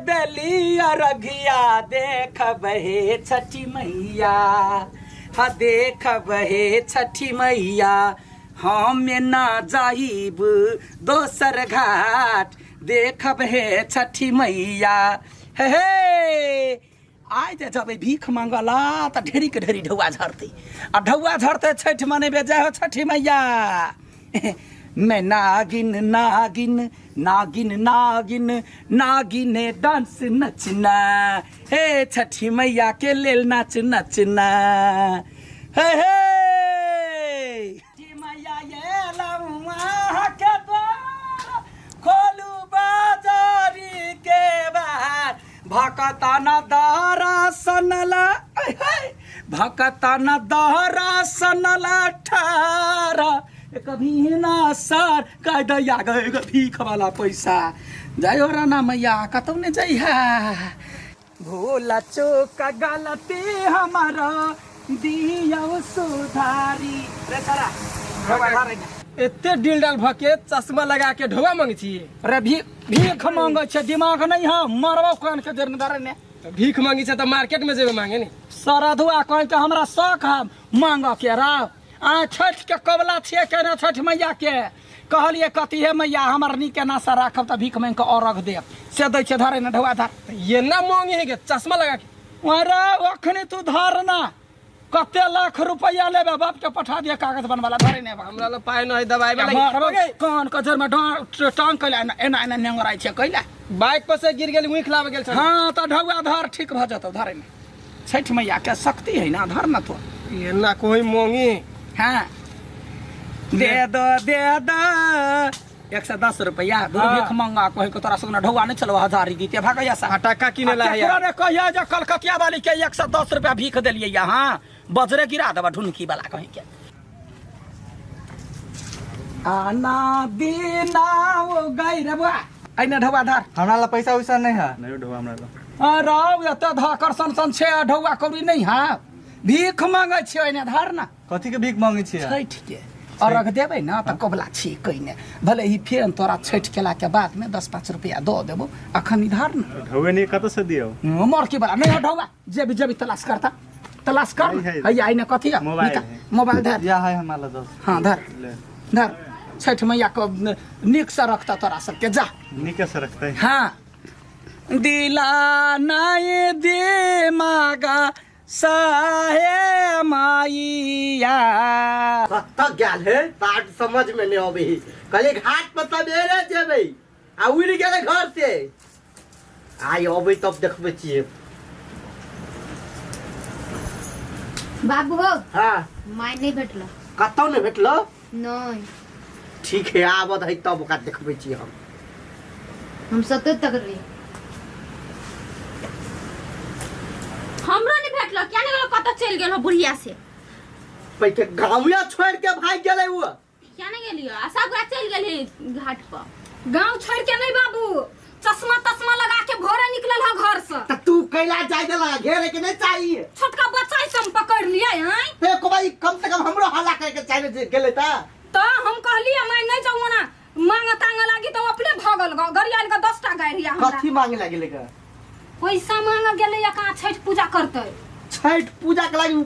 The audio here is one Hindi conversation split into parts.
दली अरघिया देख बहे छठी मैया, हाँ देख बहे छठी मैया, हम ना जाइब दोसर घाट देख बहे छठी मैया। हे आज जब भीख मांगला तो ढेरी के ढेरी ढौआ झड़ते, आ ढौआ झड़ते छठ मने बेजा हो छठी मैया। मैं नागिन नागिन नागिन नागिन नागिन डांस नचना, हे छठी मैया के लेल नाच नचना। हे छठी मैया ये लमुआ के द्वार खोलू बाजारी के बार, भकता न दहरा सनला, भकता न दहरा सनला ठारा, कभी ना सर कह दैया गए भीख वाला पैसा। जय हो राना मैया कतौ ने जइहा, भोला चोक गलती हमारा दियो सुधारी। रे सारा एते डिल डाल भके चश्मा लगा के ढोआ मांगे छी। रे भीख मांगे छे, दिमाग नहीं है मरवा कान के जरनदार ने। भीख मांगी छे तो मार्केट में जेबे मांगे नी। सरधुआ कह के हमरा शौक है मांग के राव। छठ के कबला छे के छठ मैया के कहलिए कथी है मैया हमर नी के नासा राखब त भीख मांग के और रख दे से दै छे धरे न ढवा धर। ये ना मांगे है के चश्मा लगा के। अरे अखनी तू धर ना कते लाख रुपया लेबे बाप के पठा दिए कागज बनवाला धरे ने। हमरा ल पाए न दवाई वाला कान कजर में टांग कइला एना एना नेंगराई छे कइला। बाइक पर से गिर गेल मुख लाव गेल छ। हां त ढवा धर ठीक भ जतो धरे ने। छठ मैया के शक्ति है ना धर ना तो। ये ना कोई मांगी। हाँ दे दो 110 रुपया भीख मांगा कहे को तोरा सुना ढौआ नहीं चलो 1000 गीते भागैया सा टाका किने ला है यार कहिया जे कलकतिया वाली के 110 रुपया भीख देलिए यहां बजरे गिरा देबा ढुनकी वाला कहि के। आना बिना ओ गई रे बा आइने ढौआ धर। हमरा ला पैसा वैसा नहीं है। नहीं ढौआ हमरा ला। अरे एत धाकर सन छे ढौआ कौड़ी नहीं है भीख मांगे छे आइने धर ना। कथी के भीख मांगे छियै? छठ के और रख देबै ना त कबला छी कइने भले ही फेर तोरा छठ केला के बाद में 10-5 रुपया दो देबो अखन इधर ना। ढौए नहीं कत से दियो? मोर की बला नहीं ढौआ जे भी तलाश करता तलाश कर। है आइने कथी है मोबाइल धर या है हमरा 10। हां धर धर छठ मैया को निक से रखता तोरा सब के जा निक से रखते। हां दिला नाय दे मागा साहे माईया कत्ता गेल है तात समझ में नहीं आवे। कल घाट पर तब एरे जेबे आ उड़ गेले घर से आई अबे तब देखबे छिए। बाबू हो हां माय नहीं भेटलो। कत्ता नहीं भेटलो? नहीं ठीक है आबत है तब ओका देखबे छिए। हम सते तक रही हमरा नहीं भेटलो। क्या नहीं गेलो कत चल गेलो बुढ़िया से पैके गांवया छोड़ के भाग गेले वो। क्या नहीं गेलियो आशा गुरा चल गेली घाट पर। गांव छोड़ के नहीं बाबू चश्मा लगा के भोरे निकलल है घर से। त तू कैला जाय देला घेरे के नहीं चाहिए। छोटका बच्चा से हम पकड़ लिया हैं ते को भाई कम से कम हमरो हल्ला करके चाहिए गेले त तो हम कहलिए मैं नहीं जाऊं ना मांग तांग लागी तो अपने भागल गरियाल का 10 टा गाय रिया हमरा। कथी मांगे लागे लेका? पैसा मांग गेले या कहां छठ पूजा करते। छठ पूजा के लागि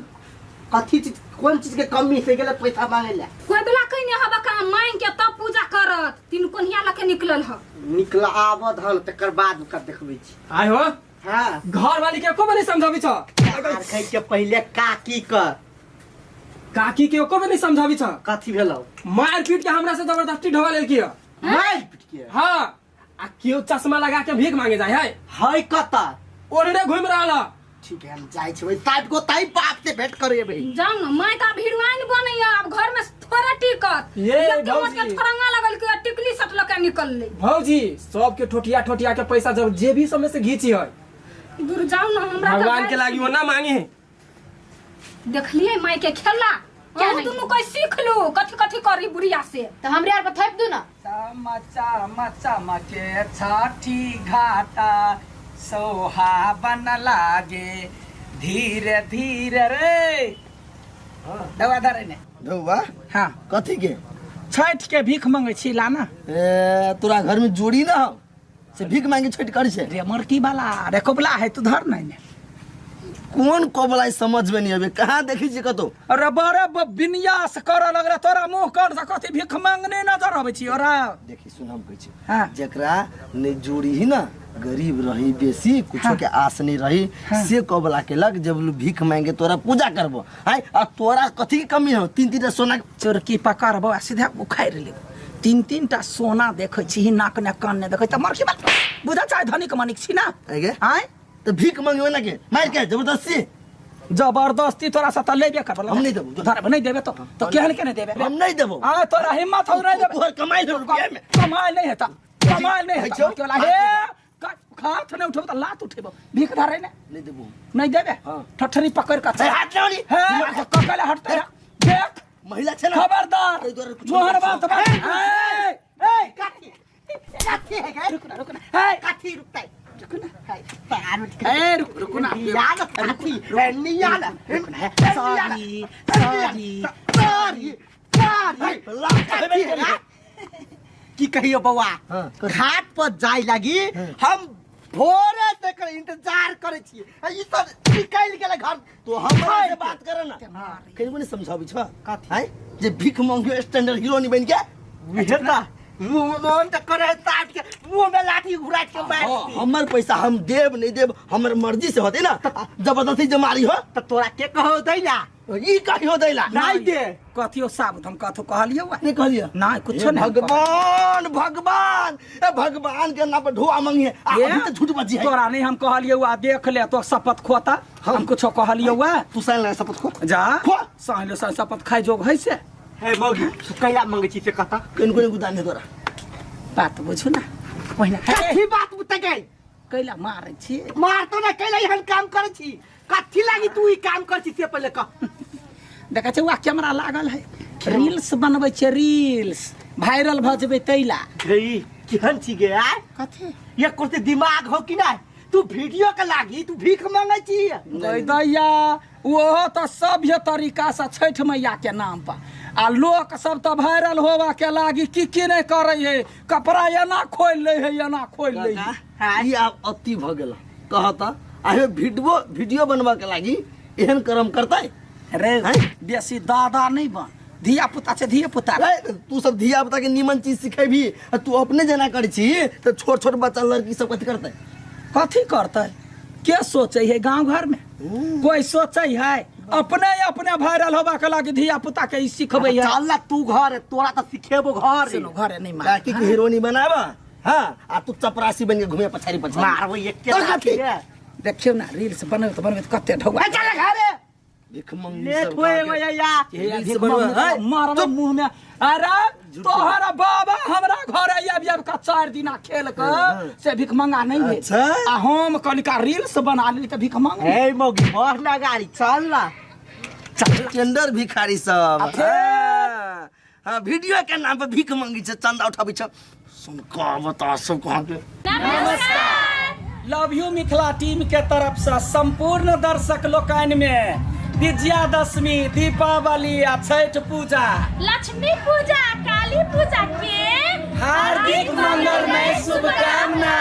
कथी चीज कौन चीज के कमी से गेले पैसा मांगे ला? कोई बेला कहीं हबा का मांग के तब पूजा करत तीन कोनिया लके निकलल ह। निकला आब धन तकर बाद कर देखबै छी। आय हो हां घर वाली के को नहीं समझाबी छ। आर खाइ के पहले काकी कर काकी के को नहीं समझाबी छ। कथी भेलौ? मार पीट के हमरा से जबरदस्ती ढोवा लेल किया। मार पीट के हां आ क्यों चश्मा लगा के भीख मांगे जाय है हाय कता ओरडे घूम रहला। ठीक है हम जाय छी साइड को ताई बाप से भेंट करे भाई। जाऊ न मैं का भिड़वाइन बनैया अब घर में थोड़ा टिकत ये भौजी के थरंगा लगल के टिकली सट लके निकल ले। भौजी सब के ठोठिया के पैसा जब जे भी समय से घीची है दूर जाऊ न हमरा भगवान के लागी ओना मांगे है। देखलिए माई के खेला क्या तुम कोई सीख लो कथी करी बुढ़िया से तो हमरे यार पर थप दू ना। मचा मचा मके छठी घाटा सोहा बन लागे धीरे धीरे रे। दवा धरे ने धौवा हाँ कथी के छठ के भीख मांगे छी लाना। तोरा घर में जोड़ी ना हो? से भीख मांगे छोड़ कर से रे मरकी वाला रे कोबला है तू धर नहीं कौन कोबला समझ में नहीं आवे कहाँ देखी छी कतो अरे बड़े विन्यास कर लग रहा तोरा मुंह कर सकती भीख मांगने नजर आवे छी ओरा देखी सुन हम कहै छी हाँ। जेकरा ने जोड़ी ही ना गरीब रही बेसी कुछो के आस नहीं रही से कोबला के लग जब भीख मांगे तोरा पूजा करबो हाय आ तोरा कथी की कमी हो 3-3 सोना चोरकी पकड़बो सीधा उखाड़ ले 3-3 सोना देखै छी नाक ने कान ने देखै त मरकी वाला बुझा चाहे धनिक मनिक छी ना आगे आय तो भीख मांगे ना के मार के जबरदस्ती जबरदस्ती तोरा साथ लेबे कर हम नहीं देबो धर नहीं देबे तो केहन के नहीं देबे हम नहीं देबो हां तोरा हिम्मत हो नहीं देबे तोहर कमाई हो रुपया में कमाई नहीं हेता कमाई नहीं हेता है केवला हे हाथ नहीं उठेबो त लात उठेबो भीख धरे ने नहीं देबो नहीं देबे ठठरी पकड़ के हाथ लावनी है ककले हटते देख महिला छे ना खबरदार जोहर बात ए काठी काठी है क्या रुक ना ए काठी रुकता है ए रुक ना याद काठी नहीं याद सॉरी सॉरी की कहियो बउआ घाट पर जाय लगी हम भोरे से कर इंतजार करे छी ई सब निकल गेले घर तो हमरा से बात करे ना कहीं नहीं समझाबी छ हैं जे भीख मांगे स्टैंडर्ड हीरो नहीं बन के हेता मुंह त करे ताट के मुंह में लाठी घुराट के बैठ हमर पैसा हम देब नहीं देब हमर मर्जी से होते ना जबरदस्ती जमारी हो त तोरा के कहो दैला ई कहियो दैला नहीं दे कथियो साबुत हम कथो कहलियो नहीं कहलियो ना कुछ नहीं भगवान भगवान ए भगवान के नाम पर ढोआ मांगिए अभी तो झूठ बची है तोरा नहीं हम कहलियो आ देख ले तो शपथ खोता हम कुछ कहलियो वा तू साइन ले शपथ खो जा खो साइन ले शपथ खाई जोग है से हे मौगी कैला मांगे छी से कथा कोन कोन गुदान है तोरा बात बुझू ना पहिना कथी बात बुते गई कैला मारै छी मार तो ना कैला एहन काम करे छी कथी लागी तू ई काम कर छी से पहले कह देखै छै वा कैमरा लागल है रील्स बनबै छै रील्स वायरल भ जेबै तैला गई केहन छी गे आ कथी ये करते दिमाग हो कि ना तू वीडियो के लागी तू भीख मांगे छी गई दैया ओहो तो सभ्य तरीका से छठ मैया के नाम पर आ लोक सब तो वायरल होवा के लागी की नहीं करे है कपड़ा एना खोल ले है एना खोल ले है ई आब अति भ गेल कहता आहे वीडियो बनवा के लागी एहन कर्म करतै रे बेसी दादा नहीं बन धिया पुता छै धिया पुता तू सब धिया पुता के निमन चीज सिखेबी तू अपने जना करै छी तो छोट छोट बच्चा लड़की सब कथी करतै कथी करतै के सोचे है गांव घर में कोई सोचे है अपने अपने वायरल होबा के लागी धिया पुता के सिखबै है चल तू घर तोरा तो सिखेबो घर सुनो घरे नहीं मार की हीरोनी बनाबा हां आ तू चपरासी बन के घूमे पछारी पछारी मारबो एक के लाठी देखियो ना रील्स बनबै तो कते ढौआ चल घरे भीख मंगी सब होए भैया रील्स बनबै मारबो मुंह में अरे तोहरा बाबा हमरा घरे आब का 4 दिना खेल के से भीख मंगा नहीं है अच्छा आ हम कनिका रील्स बना ली त भीख मंग हे मौगी बढ़ ना गाड़ी चल ना चल टेंडर भिखारी सब हां वीडियो के नाम पर भीख मंगी छ चंदा उठाबै छ सुन का बता सब कहां के नमस्कार लव यू मिथिला टीम के तरफ से संपूर्ण दर्शक लोकनि में विजयादशमी दीपावली आ छठ पूजा लक्ष्मी पूजा काली पूजा के हार्दिक मंगलमय शुभकामना।